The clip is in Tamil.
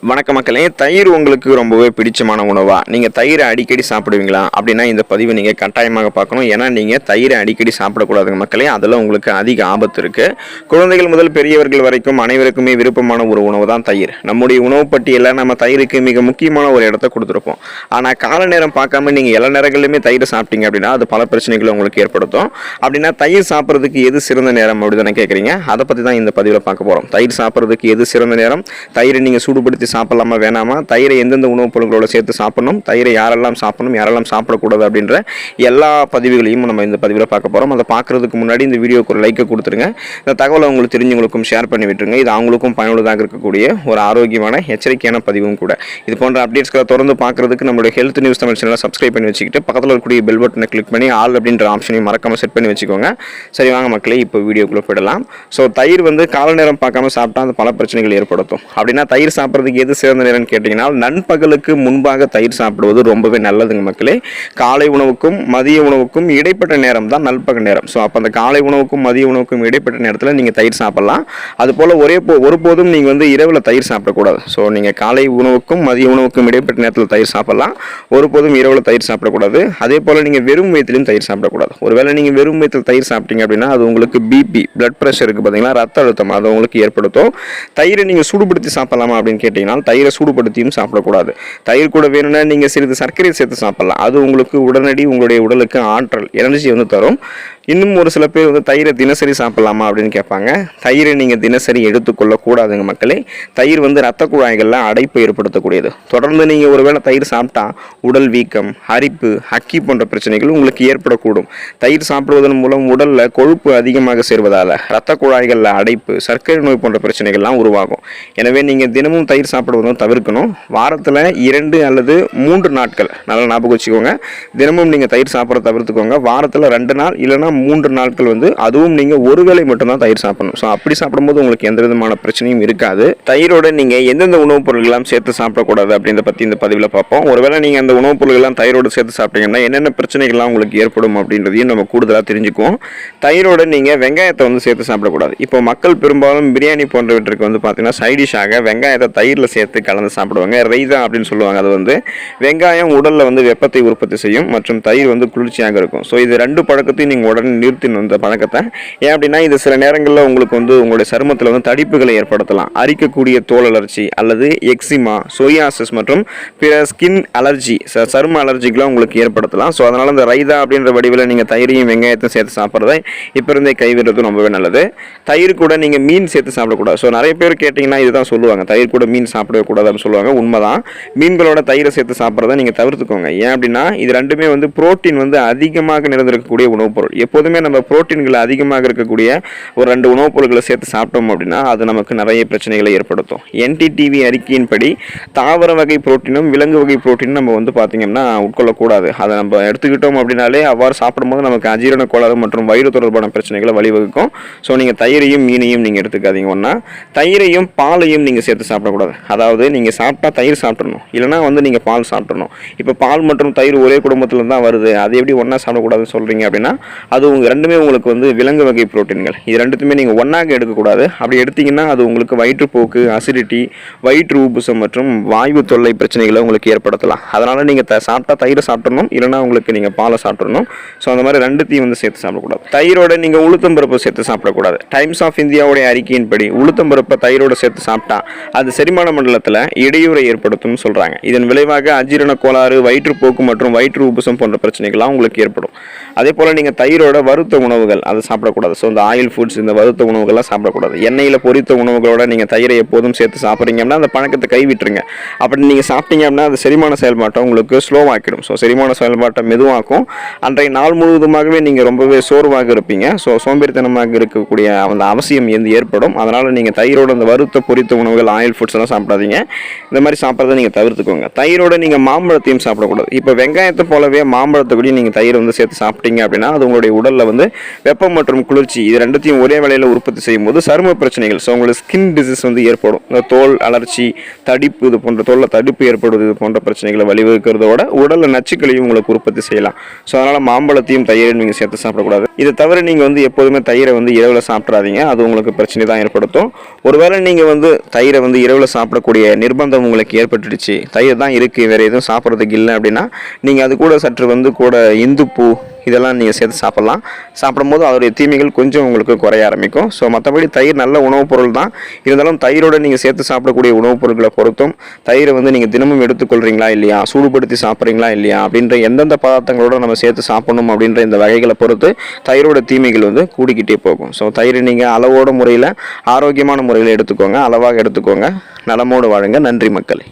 வணக்க மக்களே, தயிர் உங்களுக்கு ரொம்பவே பிடிச்சமான உணவா? நீங்கள் தயிரை அடிக்கடி சாப்பிடுவீங்களா? அப்படின்னா இந்த பதிவை நீங்கள் கட்டாயமாக பார்க்கணும். ஏன்னா நீங்கள் தயிரை அடிக்கடி சாப்பிடக்கூடாதுங்க மக்களே. அதில் உங்களுக்கு அதிக ஆபத்து இருக்குது. குழந்தைகள் முதல் பெரியவர்கள் வரைக்கும் அனைவருக்குமே விருப்பமான ஒரு உணவு தான் தயிர். நம்முடைய உணவு பட்டியலில் நம்ம தயிருக்கு மிக முக்கியமான ஒரு இடத்த கொடுத்துருப்போம். ஆனால் கால நேரம் பார்க்காம நீங்கள் எல்லா நேரங்களிலுமே தயிர் சாப்பிட்டீங்க அப்படின்னா அது பல பிரச்சனைகளை உங்களுக்கு ஏற்படுத்தும். அப்படின்னா தயிர் சாப்பிட்றதுக்கு எது சிறந்த நேரம் அப்படி தானே கேட்குறீங்க? அதை பற்றி தான் இந்த பதிவில் பார்க்க போகிறோம். தயிர் சாப்பிட்றதுக்கு எது சிறந்த நேரம், தயிரை நீங்கள் சூடுபடுத்தி சாப்பிடலாமா வேணாமா, தயிரை எந்தெந்த உணவுப் பொருட்களோட சேர்த்து சாப்பிடணும், தயிரை யாரெல்லாம் சாப்பிடணும் யாரெல்லாம் சாப்பிடக்கூடாது அப்படின்ற எல்லா பதிவுகளையும் நம்ம இந்த பதிவில் பார்க்க போகிறோம். அதை பார்க்குறதுக்கு முன்னாடி இந்த வீடியோக்கு ஒரு லைக்கை கொடுத்துருங்க. இந்த தகவலை உங்களுக்கு தெரிஞ்சவங்களுக்கும் ஷேர் பண்ணி விட்டுருங்க. இது அவங்களுக்கும் பயனுள்ளதாக இருக்கக்கூடிய ஒரு ஆரோக்கியமான எச்சரிக்கையான பதிவும் கூட. இது போன்ற அப்டேட்ஸ்களை தொடர்ந்து பார்க்குறதுக்கு நம்மளுடைய ஹெல்த் நியூஸ் தமிழ் சேனலை சப்ஸ்கிரைப் பண்ணி வச்சுக்கிட்டு பக்கத்தில் இருக்கக்கூடிய பெல் பட்டனை கிளிக் பண்ணி ஆல் அப்படின்ற ஆப்ஷனையும் மறக்காமல் செட் பண்ணி வச்சுக்கோங்க. சரி வாங்க மக்களே, இப்போ வீடியோக்குள்ளே போயிடலாம். ஸோ தயிர் கால நேரம் பார்க்காம சாப்பிட்டா அது பல பிரச்சனைகள் ஏற்படுத்தும். அப்படின்னா தயிர் சாப்பிட்றதுக்கு எது சிறந்த நேரம் கேட்டீங்கன்னா நண்பகலுக்கு முன்பாக தயிர் சாப்பிடுவது ரொம்பவே நல்லதுங்க மக்களே. காலை உணவுக்கும் மதிய உணவுக்கும் இடைப்பட்ட நேரம் தான் நண்பகல் நேரம். ஸோ அப்போ அந்த காலை உணவுக்கும் மதிய உணவுக்கும் இடைப்பட்ட நேரத்தில் நீங்கள் தயிர் சாப்பிடலாம். அதுபோல் ஒருபோதும் நீங்கள் இரவில் தயிர் சாப்பிடக்கூடாது. ஸோ நீங்கள் காலை உணவுக்கும் மதிய உணவுக்கும் இடைப்பட்ட நேரத்தில் தயிர் சாப்பிடலாம். ஒருபோதும் இரவில் தயிர் சாப்பிடக்கூடாது. அதே போல் நீங்கள் வெறும் வயிற்றிலும் தயிர் சாப்பிடக்கூடாது. ஒருவேளை நீங்கள் வெறும் வயிற்றில் தயிர் சாப்பிட்டீங்க அப்படின்னா அது உங்களுக்கு பிபி பிளட் ப்ரெஷர் இருக்குது பார்த்தீங்களா, ரத்த அழுத்தம் அது உங்களுக்கு ஏற்படுத்தும். தயிரை நீங்கள் சூடுபடுத்தி சாப்பிடலாமா அப்படின்னு கேட்டிங்கன்னா தயிரை சூடுபடுத்தியும் சாப்பிடக்கூடாது. தயிர் கூட வேணும்னா நீங்கள் சிறிது சர்க்கரை சேர்த்து சாப்பிடலாம். அது உங்களுக்கு உடனடி உங்களுடைய உடலுக்கு ஆற்றல் எனர்ஜி தரும். இன்னும் ஒரு சில பேர் தயிரை தினசரி சாப்பிடலாமா அப்படின்னு கேட்பாங்க. தயிரை நீங்கள் தினசரி எடுத்துக்கொள்ளக்கூடாதுங்க மக்களே. தயிர் ரத்த குழாய்களில் அடைப்பு ஏற்படுத்தக்கூடியது. தொடர்ந்து நீங்கள் ஒருவேளை தயிர் சாப்பிட்டா உடல் வீக்கம், அரிப்பு, அக்கி போன்ற பிரச்சனைகள் உங்களுக்கு ஏற்படக்கூடும். தயிர் சாப்பிடுவதன் மூலம் உடலில் கொழுப்பு அதிகமாக சேர்வதால் ரத்த குழாய்களில் அடைப்பு, சர்க்கரை நோய் போன்ற பிரச்சனைகள்லாம் உருவாகும். எனவே நீங்கள் தினமும் தயிர் சாப்பிடுவதும் தவிர்க்கணும். வாரத்தில் 2 அல்லது 3 நாட்கள் நல்லா ஞாபகம் வச்சுக்கோங்க. தினமும் நீங்கள் தயிர் சாப்பிட்றத தவிர்த்துக்கோங்க. வாரத்தில் 2 நாள் இல்லைனா 3 நாட்கள் அதுவும் நீங்கள் ஒரு வேளை மட்டும்தான் தயிர் சாப்பிடணும். ஸோ அப்படி சாப்பிடும்போது உங்களுக்கு எந்த விதமான பிரச்சனையும் இருக்காது. தயிரோட நீங்கள் எந்தெந்த உணவுப் பொருட்கள்லாம் சேர்த்து சாப்பிடக்கூடாது அப்படின்றத பற்றி இந்த பதிவில் பார்ப்போம். ஒருவேளை நீங்கள் அந்த உணவுப் பொருட்கள்லாம் தயிரோடு சேர்த்து சாப்பிட்டீங்கன்னா என்னென்ன பிரச்சனைகள்லாம் உங்களுக்கு ஏற்படும் அப்படின்றதையும் நம்ம கூடுதலாக தெரிஞ்சுக்குவோம். தயிரோட நீங்கள் வெங்காயத்தை சேர்த்து சாப்பிடக்கூடாது. இப்போ மக்கள் பெரும்பாலும் பிரியாணி போன்றவற்றுக்கு பார்த்தீங்கன்னா சைடிஷாக வெங்காயத்தை தயிரில் சேர்த்து கலந்து சாப்பிடுவாங்க. ரைதா அப்படின்னு சொல்லுவாங்க. அது வெங்காயம் உடலில் வெப்பத்தை உற்பத்தி செய்யும் மற்றும் தயிர் குளிர்ச்சியாக இருக்கும். ஸோ இது 2 பழக்கத்தையும் நீங்கள் உடனே நிறுத்தின இந்த பழக்கத்தை. ஏன் அப்படின்னா இது சில நேரங்களில் உங்களுக்கு உங்களுடைய சருமத்தில் தடிப்புகளை ஏற்படுத்தலாம். அரிக்கக்கூடிய தோல் அலர்ஜி அல்லது எக்ஸிமா, சோயாசிஸ் மற்றும் பிற ஸ்கின் அலர்ஜி, சரும அலர்ஜிக்கெலாம் உங்களுக்கு ஏற்படுத்தலாம். ஸோ அதனால் இந்த ரைதா அப்படின்ற வடிவில் நீங்கள் தயிரையும் வெங்காயத்தையும் சேர்த்து சாப்பிட்றதை இப்போ இருந்தே கைவிடுறது ரொம்பவே நல்லது. தயிர் கூட நீங்கள் மீன் சேர்த்து சாப்பிடக்கூடாது. ஸோ நிறைய பேர் கேட்டிங்கன்னா இதுதான் சொல்லுவாங்க, தயிர் கூட மீன் சாப்பிடவே கூடாது அப்படின்னு சொல்லுவாங்க. உண்மைதான். மீன்களோட தயிரை சேர்த்து சாப்பிட்றதை நீங்கள் தவிர்த்துக்கோங்க. ஏன் அப்படின்னா இது ரெண்டுமே புரோட்டீன் அதிகமாக நிறைந்திருக்கக்கூடிய உணவுப் பொருள். எப்போதுமே நம்ம புரோட்டீன்கள் அதிகமாக இருக்கக்கூடிய ஒரு 2 உணவுப் பொருட்களை சேர்த்து சாப்பிட்டோம் அப்படின்னா அது நமக்கு நிறைய பிரச்சனைகளை ஏற்படுத்தும். NTTV அறிக்கையின்படி தாவர வகை புரோட்டீனும் விலங்கு வகை புரோட்டீனும் நம்ம பார்த்தீங்கன்னா உட்கொள்ளக்கூடாது. அதை நம்ம எடுத்துக்கிட்டோம் அப்படின்னாலே அவ்வாறு சாப்பிடும்போது நமக்கு அஜீரண கோளாறு மற்றும் வயிறு தொடர்பான பிரச்சனைகளை வழிவகுக்கும். ஸோ நீங்கள் தயிரையும் மீனையும் நீங்கள் எடுத்துக்காதீங்க. ஒன்றா தயிரையும் பாலையும் நீங்கள் சேர்த்து சாப்பிடக்கூடாது. அதாவது நீங்கள் சாப்பிட்டா தயிர் சாப்பிடணும், இல்லைனா நீங்கள் பால் சாப்பிடணும். இப்போ பால் மற்றும் தயிர் ஒரே குடும்பத்தில் தான் வருது, அது எப்படி ஒன்றா சாப்பிடக்கூடாதுன்னு சொல்கிறீங்க அப்படின்னா அது ரெண்டுமே உங்களுக்கு விலங்கு வகை புரோட்டீன்கள். இது ரெண்டுத்துமே நீங்கள் ஒன்றாக எடுக்கக்கூடாது. அப்படி எடுத்தீங்கன்னா அது உங்களுக்கு வயிற்றுப்போக்கு, அசிடிட்டி, வயிற்று ஊபுசம் மற்றும் வாயு தொல்லை பிரச்சனைகளை உங்களுக்கு ஏற்படுத்தலாம். அதனால் நீங்கள் சாப்பிட்டா தயிரை சாப்பிடணும், இல்லைனா உங்களுக்கு நீங்கள் பாலை சாப்பிடணும். ஸோ அந்த மாதிரி ரெண்டுத்தையும் சேர்த்து சாப்பிடக்கூடாது. தயிரோட நீங்கள் உளுத்தம்பருப்பை சேர்த்து சாப்பிடக்கூடாது. டைம்ஸ் ஆஃப் இந்தியாவுடைய அறிக்கையின்படி உளுத்தம்பருப்பை தயிரோடு சேர்த்து சாப்பிட்டா அது செரிமான மண்டலத்தில் இடையூறை ஏற்படுத்தும்னு சொல்கிறாங்க. இதன் விளைவாக அஜீரண கோளாறு, வயிற்றுப்போக்கு மற்றும் வயிற்று ஊபுசம் போன்ற பிரச்சனைகள்லாம் உங்களுக்கு ஏற்படும். அதே போல் நீங்கள் தயிரோட வறுத்த உணவுகள் அதை சாப்பிடக்கூடாது. ஸோ இந்த ஆயில் ஃபுட்ஸ், இந்த வறுத்த உணவுகள்லாம் சாப்பிடக்கூடாது. எண்ணெயில் பொரித்த உணவுகளோட நீங்கள் தயிரை எப்போதும் சேர்த்து சாப்பிட்றீங்க அப்படின்னா அந்த பழக்கத்தை கைவிட்டுருங்க. அப்படி நீங்கள் சாப்பிட்டீங்க அப்படின்னா அது செரிமான செயல்பாட்டை உங்களுக்கு ஸ்லோவாக்கிடும். ஸோ செரிமான செயல்பாட்டை மெதுவாக்கும். அன்றைய நாள் முழுவதுமாகவே நீங்கள் ரொம்பவே சோர்வாக இருப்பீங்க. ஸோ சோம்பேறித்தனமாக இருக்கக்கூடிய அந்த அவசியம் ஏற்படும். அதனால் நீங்கள் தயிரோட அந்த வறுத்த பொரித்த உணவுகள், ஆயில் ஃபுட்ஸ் எல்லாம் சாப்பிடாதீங்க. இந்த மாதிரி சாப்பிட்றதை நீங்கள் தவிர்த்துக்கோங்க. தயிரோட நீங்கள் மாம்பழத்தையும் சாப்பிடக்கூடாது. இப்போ வெங்காயத்தை போலவே மாம்பழத்தை கூட நீங்கள் தயிர் சேர்த்து சாப்பிட்டீங்க அப்படின்னா அது உங்களுடைய உடலில் வெப்பம் மற்றும் குளிர்ச்சி இது ரெண்டுத்தையும் ஒரே வேளையில் உற்பத்தி செய்யும் போது சரும பிரச்சனைகள், ஸோ உங்களுக்கு ஸ்கின் டிசீஸ் ஏற்படும். இந்த தோல் அலர்ச்சி, தடிப்பு, இது போன்ற தோலில் தடிப்பு ஏற்படுவது, இது போன்ற பிரச்சனைகளை வழிவகுக்கிறதோட உடலில் நச்சுக்களையும் உங்களுக்கு உற்பத்தி செய்யலாம். ஸோ அதனால் மாம்பழத்தையும் தயிரையும் நீங்கள் சேர்த்து சாப்பிடக்கூடாது. இதை தவிர நீங்கள் எப்போதுமே தயிரை இரவில் சாப்பிட்றாதீங்க. அது உங்களுக்கு பிரச்சனை தான் ஏற்படுத்தும். ஒருவேளை நீங்கள் தயிரை இரவில் சாப்பிட சாப்பிடக்கூடிய நிர்பந்தம் உங்களுக்கு ஏற்பட்டுடுச்சு, தயிர் தான் இருக்குது வேறு எதுவும் சாப்பிட்றதுக்கு இல்லை அப்படின்னா நீங்கள் அது கூட சற்று கூட இந்துப்பு இதெல்லாம் நீங்கள் சேர்த்து சாப்பிட்லாம். சாப்பிடும்போது அதோடைய தீமைகள் கொஞ்சம் உங்களுக்கு குறைய ஆரம்பிக்கும். ஸோ மற்றபடி தயிர் நல்ல உணவுப் பொருள் தான். இருந்தாலும் தயிரோடு நீங்கள் சேர்த்து சாப்பிடக்கூடிய உணவுப் பொருட்களை பொறுத்தும், தயிரை நீங்கள் தினமும் எடுத்துக்கொள்கிறீங்களா இல்லையா, சூடுபடுத்தி சாப்பிட்றீங்களா இல்லையா அப்படின்ற எந்தெந்த பதார்த்தங்களோட நம்ம சேர்த்து சாப்பிடணும் அப்படின்ற இந்த வகைகளை பொறுத்து தயிரோட தீமைகள் கூடிக்கிட்டே போகும். ஸோ தயிர் நீங்கள் அளவோட முறையில் ஆரோக்கியமான முறையில் எடுத்துக்கோங்க, அளவாக எடுத்துக்கோங்க. நலமோடு வாழுங்க. நன்றி மக்களே.